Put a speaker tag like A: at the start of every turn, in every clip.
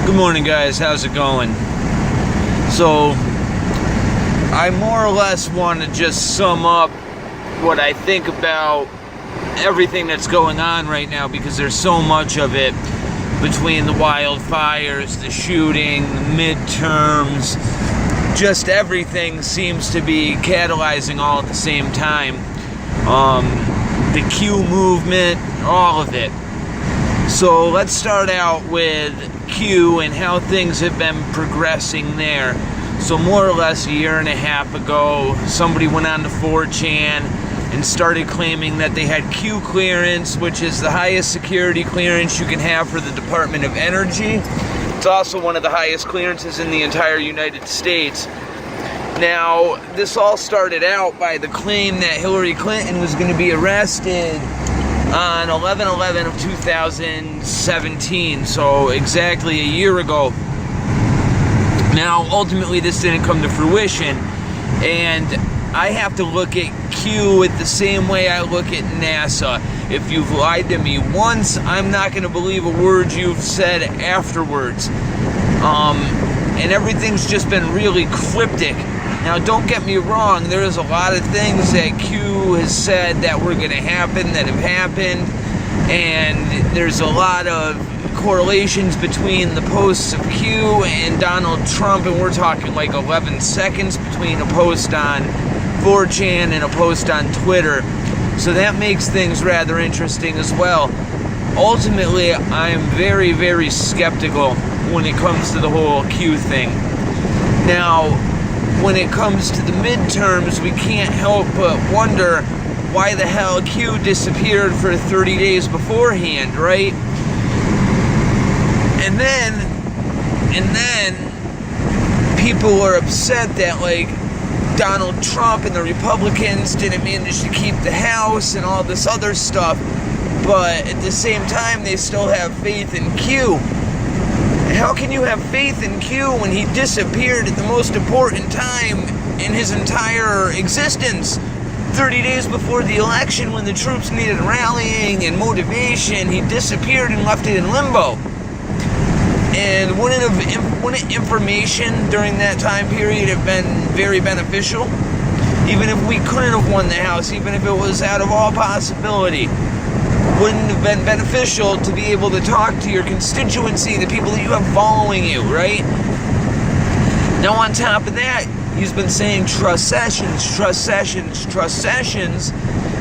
A: Good morning, guys. How's it going? So, I more or less want to just sum up what I think about everything that's going on right now, because there's so much of it between the wildfires, the shooting, the midterms. Just everything seems to be catalyzing all at the same time. The Q movement, all of it. So let's start out with Q and how things have been progressing there. So more or less a year and a half ago, somebody went on to 4chan and started claiming that they had Q clearance, which is the highest security clearance you can have for the Department of Energy. It's also one of the highest clearances in the entire United States. Now, this all started out by the claim that Hillary Clinton was going to be arrested on 11/11 of 2017, so exactly a year ago. Now, ultimately, this didn't come to fruition, and I have to look at Q the same way I look at NASA. If you've lied to me once, I'm not going to believe a word you've said afterwards. And everything's just been really cryptic. Now, don't get me wrong, there's a lot of things that Q has said that were going to happen, that have happened, and there's a lot of correlations between the posts of Q and Donald Trump, and we're talking like 11 seconds between a post on 4chan and a post on Twitter. So that makes things rather interesting as well. Ultimately, I'm very, very skeptical when it comes to the whole Q thing. Now, when it comes to the midterms, we can't help but wonder why the hell Q disappeared for 30 days beforehand, right? And then people are upset that, like, Donald Trump and the Republicans didn't manage to keep the House and all this other stuff, but at the same time, they still have faith in Q. How can you have faith in Q when he disappeared at the most important time in his entire existence? 30 days before the election, when the troops needed rallying and motivation, he disappeared and left it in limbo. And wouldn't information during that time period have been very beneficial? Even if we couldn't have won the House, even if it was out of all possibility, wouldn't have been beneficial to be able to talk to your constituency, the people that you have following you, right? Now, on top of that, he's been saying trust Sessions, trust Sessions, trust Sessions,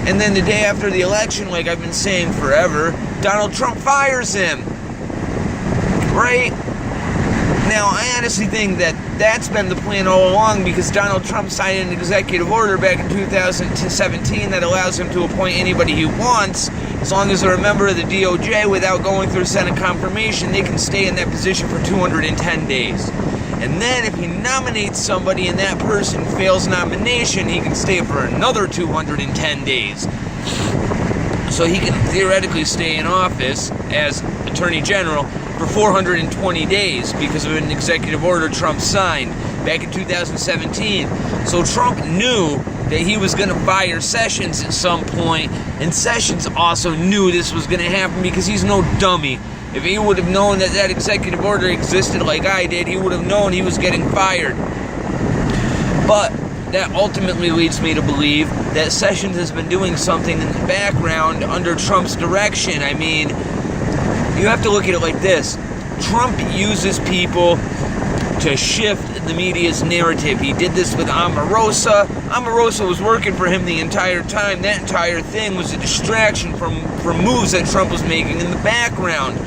A: and then the day after the election, like I've been saying forever, Donald Trump fires him, right? Now, I honestly think that that's been the plan all along, because Donald Trump signed an executive order back in 2017 that allows him to appoint anybody he wants. As long as they're a member of the DOJ without going through Senate confirmation, they can stay in that position for 210 days. And then if he nominates somebody and that person fails nomination, he can stay for another 210 days. So he can theoretically stay in office as Attorney General for 420 days because of an executive order Trump signed back in 2017. So Trump knew that he was going to fire Sessions at some point, and Sessions also knew this was going to happen because he's no dummy. If he would have known that that executive order existed like I did, he would have known he was getting fired. But that ultimately leads me to believe that Sessions has been doing something in the background under Trump's direction. I mean, you have to look at it like this. Trump uses people to shift the media's narrative. He did this with Omarosa. Omarosa was working for him the entire time. That entire thing was a distraction from moves that Trump was making in the background,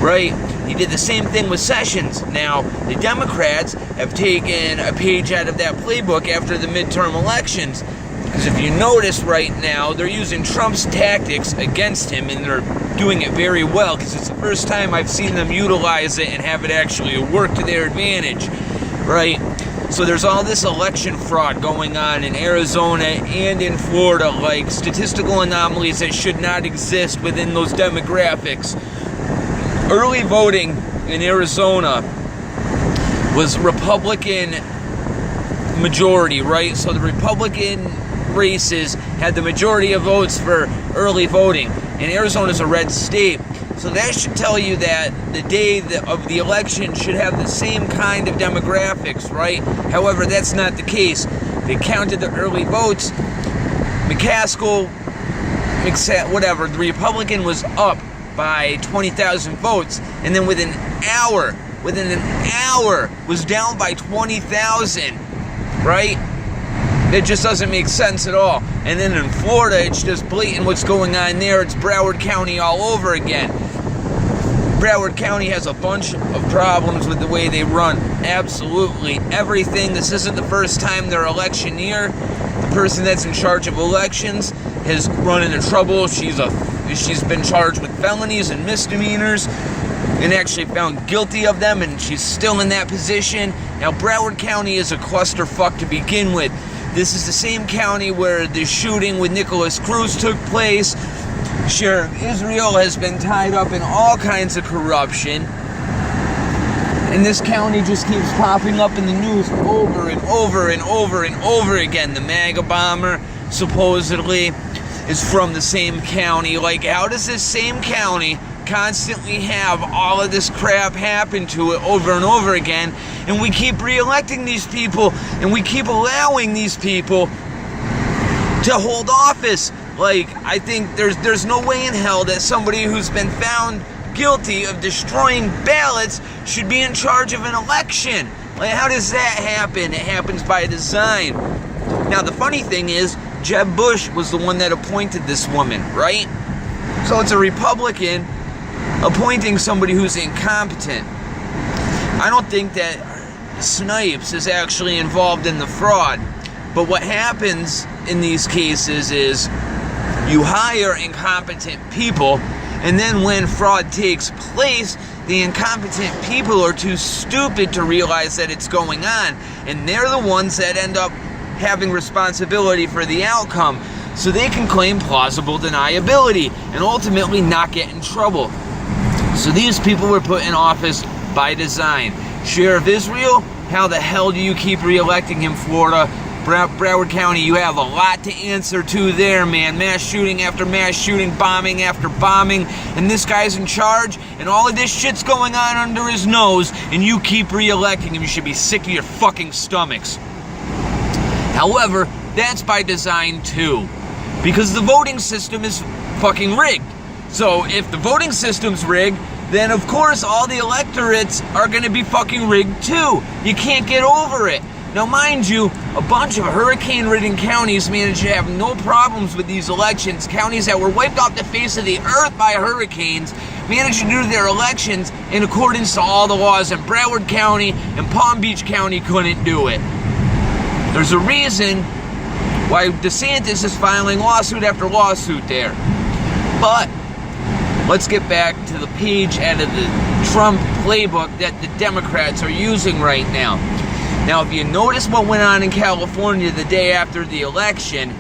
A: right? He did the same thing with Sessions. Now, the Democrats have taken a page out of that playbook after the midterm elections. Because if you notice right now, they're using Trump's tactics against him, and they're doing it very well, because it's the first time I've seen them utilize it and have it actually work to their advantage, right? So there's all this election fraud going on in Arizona and in Florida, like statistical anomalies that should not exist within those demographics. Early voting in Arizona was Republican majority, right? So the Republican races had the majority of votes for early voting. And Arizona's a red state, So that should tell you that the day of the election should have the same kind of demographics, right? However, that's not the case. They counted the early votes. McCaskill, whatever, the Republican was up by 20,000 votes, and then within an hour, was down by 20,000, right? That just doesn't make sense at all. And then in Florida, it's just blatant what's going on there. It's Broward County all over again. Broward County has a bunch of problems with the way they run. Absolutely everything. This isn't the first time their electioneer, the person that's in charge of elections, has run into trouble. She's been charged with felonies and misdemeanors and actually found guilty of them, and she's still in that position. Now, Broward County is a clusterfuck to begin with. This is the same county where the shooting with Nicholas Cruz took place. Sheriff Israel has been tied up in all kinds of corruption. And this county just keeps popping up in the news over and over and over and over again. The MAGA bomber supposedly is from the same county. Like, how does this same county constantly have all of this crap happen to it over and over again, and we keep re-electing these people, and we keep allowing these people to hold office? Like, I think there's no way in hell that somebody who's been found guilty of destroying ballots should be in charge of an election. Like, how does that happen? It happens by design. Now, the funny thing is, Jeb Bush was the one that appointed this woman, right? So it's a Republican appointing somebody who's incompetent. I don't think that Snipes is actually involved in the fraud. But what happens in these cases is you hire incompetent people, and then when fraud takes place, the incompetent people are too stupid to realize that it's going on, and they're the ones that end up having responsibility for the outcome, so they can claim plausible deniability and ultimately not get in trouble. So these people were put in office by design. Sheriff Israel, how the hell do you keep re-electing him, Florida? Broward County, you have a lot to answer to there, man. Mass shooting after mass shooting, bombing after bombing, and this guy's in charge, and all of this shit's going on under his nose, and you keep re-electing him. You should be sick of your fucking stomachs. However, that's by design too, because the voting system is fucking rigged. So if the voting system's rigged, then of course all the electorates are going to be fucking rigged too. You can't get over it. Now, mind you, a bunch of hurricane-ridden counties managed to have no problems with these elections. Counties that were wiped off the face of the earth by hurricanes managed to do their elections in accordance to all the laws, and Broward County and Palm Beach County couldn't do it. There's a reason why DeSantis is filing lawsuit after lawsuit there. But let's get back to the page out of the Trump playbook that the Democrats are using right now. Now, if you notice what went on in California the day after the election,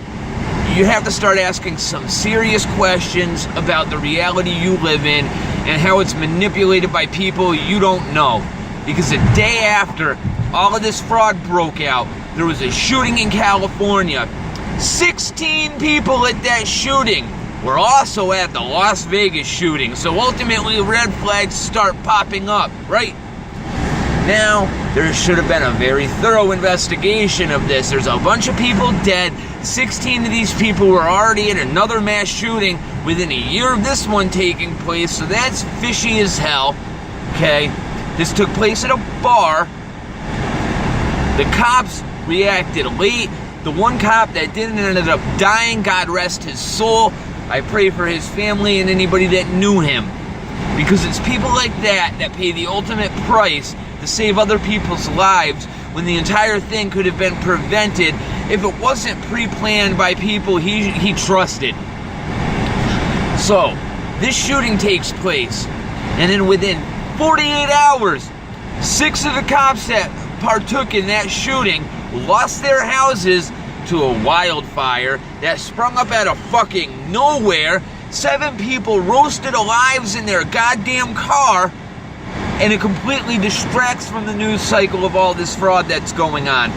A: you have to start asking some serious questions about the reality you live in and how it's manipulated by people you don't know. Because the day after all of this fraud broke out, there was a shooting in California. 16 people at that shooting were also at the Las Vegas shooting. So ultimately, red flags start popping up, right? Now, there should have been a very thorough investigation of this. There's a bunch of people dead. 16 of these people were already in another mass shooting within a year of this one taking place, so that's fishy as hell, okay? This took place at a bar. The cops reacted late. The one cop that didn't ended up dying, God rest his soul. I pray for his family and anybody that knew him. Because it's people like that that pay the ultimate price to save other people's lives when the entire thing could have been prevented if it wasn't pre-planned by people he trusted. So, this shooting takes place, and then within 48 hours, 6 of the cops that partook in that shooting lost their houses to a wildfire that sprung up out of fucking nowhere. 7 people roasted alive in their goddamn car, and it completely distracts from the news cycle of all this fraud that's going on.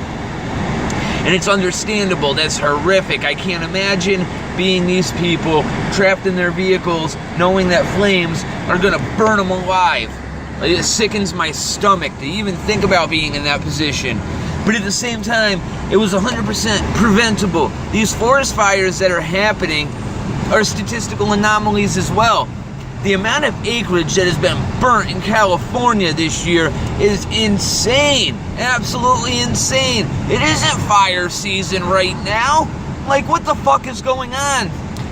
A: And it's understandable. That's horrific. I can't imagine being these people trapped in their vehicles knowing that flames are going to burn them alive. It sickens my stomach to even think about being in that position. But at the same time, it was 100% preventable. These forest fires that are happening are statistical anomalies as well. The amount of acreage that has been burnt in California this year is insane. Absolutely insane. It isn't fire season right now. Like, what the fuck is going on?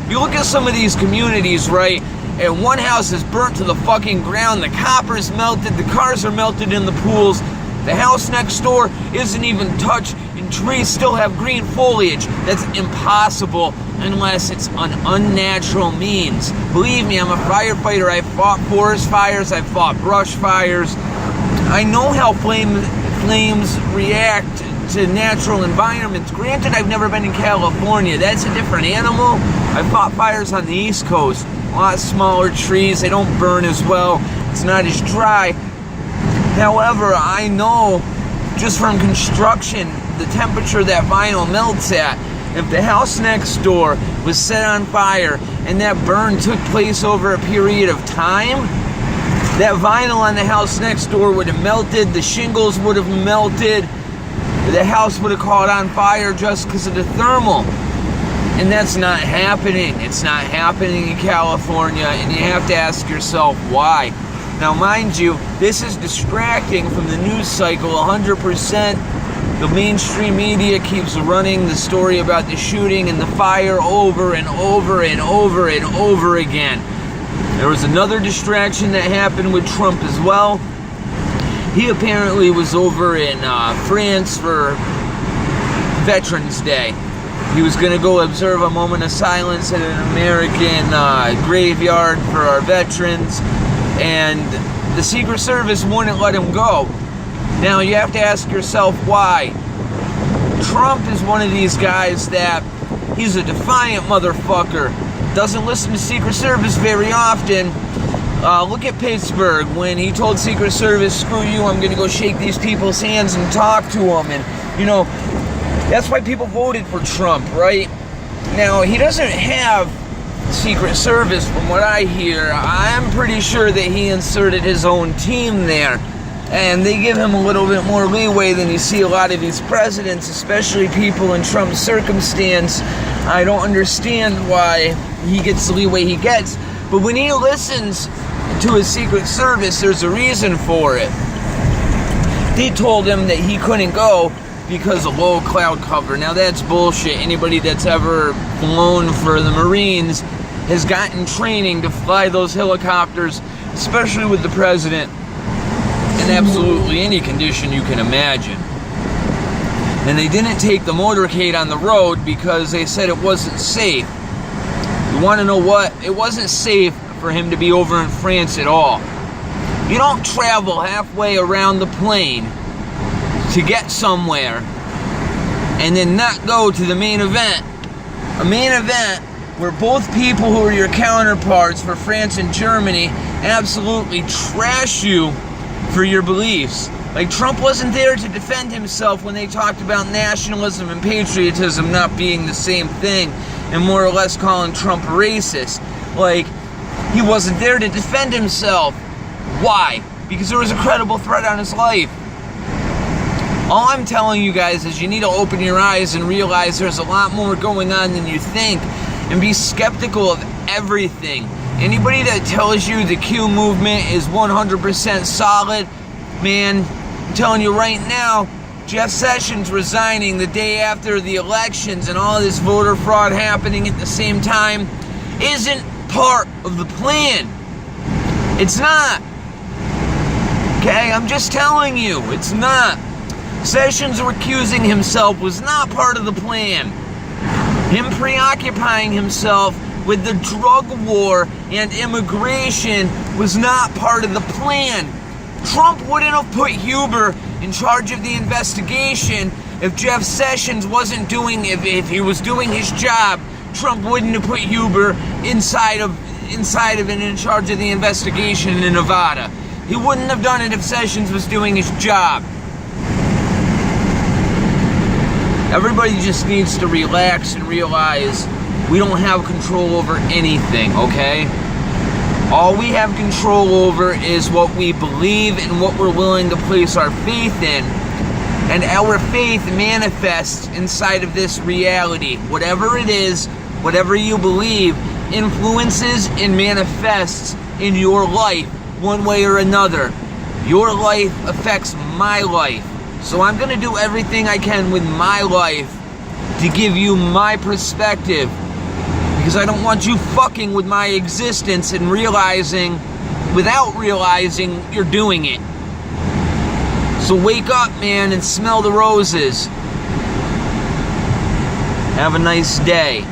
A: You look at some of these communities, right? And one house is burnt to the fucking ground. The copper's melted. The cars are melted in the pools. The house next door isn't even touched. And trees still have green foliage. That's impossible unless it's an unnatural means. Believe me, I'm a firefighter. I've fought forest fires. I've fought brush fires. I know how flames react to natural environments. Granted, I've never been in California. That's a different animal. I've fought fires on the East Coast. A lot smaller trees. They don't burn as well. It's not as dry. However, I know just from construction, the temperature that vinyl melts at, if the house next door was set on fire and that burn took place over a period of time, that vinyl on the house next door would have melted, the shingles would have melted, the house would have caught on fire just because of the thermal. And that's not happening. It's not happening in California, and you have to ask yourself why. Now, mind you, this is distracting from the news cycle 100%. The mainstream media keeps running the story about the shooting and the fire over and over and over and over again. There was another distraction that happened with Trump as well. He apparently was over in France for Veterans Day. He was going to go observe a moment of silence at an American graveyard for our veterans, and the Secret Service wouldn't let him go. Now, you have to ask yourself why. Trump is one of these guys that he's a defiant motherfucker. Doesn't listen to Secret Service very often. Look at Pittsburgh when he told Secret Service, screw you, I'm going to go shake these people's hands and talk to them. And, you know, that's why people voted for Trump, right? Now, he doesn't have Secret Service from what I hear. I'm pretty sure that he inserted his own team there. And they give him a little bit more leeway than you see a lot of these presidents, especially people in Trump's circumstance. I don't understand why he gets the leeway he gets. But when he listens to his Secret Service, there's a reason for it. They told him that he couldn't go because of low cloud cover. Now, that's bullshit. Anybody that's ever flown for the Marines has gotten training to fly those helicopters, especially with the president, in absolutely any condition you can imagine. And they didn't take the motorcade on the road because they said it wasn't safe. You want to know what? It wasn't safe for him to be over in France at all. You don't travel halfway around the plane to get somewhere and then not go to the main event. A main event where both people who are your counterparts for France and Germany absolutely trash you for your beliefs. Like, Trump wasn't there to defend himself when they talked about nationalism and patriotism not being the same thing and more or less calling Trump racist. Like, he wasn't there to defend himself. Why? Because there was a credible threat on his life. All I'm telling you guys is you need to open your eyes and realize there's a lot more going on than you think, and be skeptical of everything. Anybody that tells you the Q movement is 100% solid, man, I'm telling you right now, Jeff Sessions resigning the day after the elections and all this voter fraud happening at the same time isn't part of the plan. It's not. Okay, I'm just telling you, it's not. Sessions recusing himself was not part of the plan. Him preoccupying himself with the drug war and immigration was not part of the plan. Trump wouldn't have put Huber in charge of the investigation if Jeff Sessions wasn't doing, if he was doing his job. Trump wouldn't have put Huber inside of and in charge of the investigation in Nevada. He wouldn't have done it if Sessions was doing his job. Everybody just needs to relax and realize we don't have control over anything, okay? All we have control over is what we believe and what we're willing to place our faith in. And our faith manifests inside of this reality. Whatever it is, whatever you believe, influences and manifests in your life one way or another. Your life affects my life. So I'm going to do everything I can with my life to give you my perspective. Because I don't want you fucking with my existence and realizing, without realizing, you're doing it. So wake up, man, and smell the roses. Have a nice day.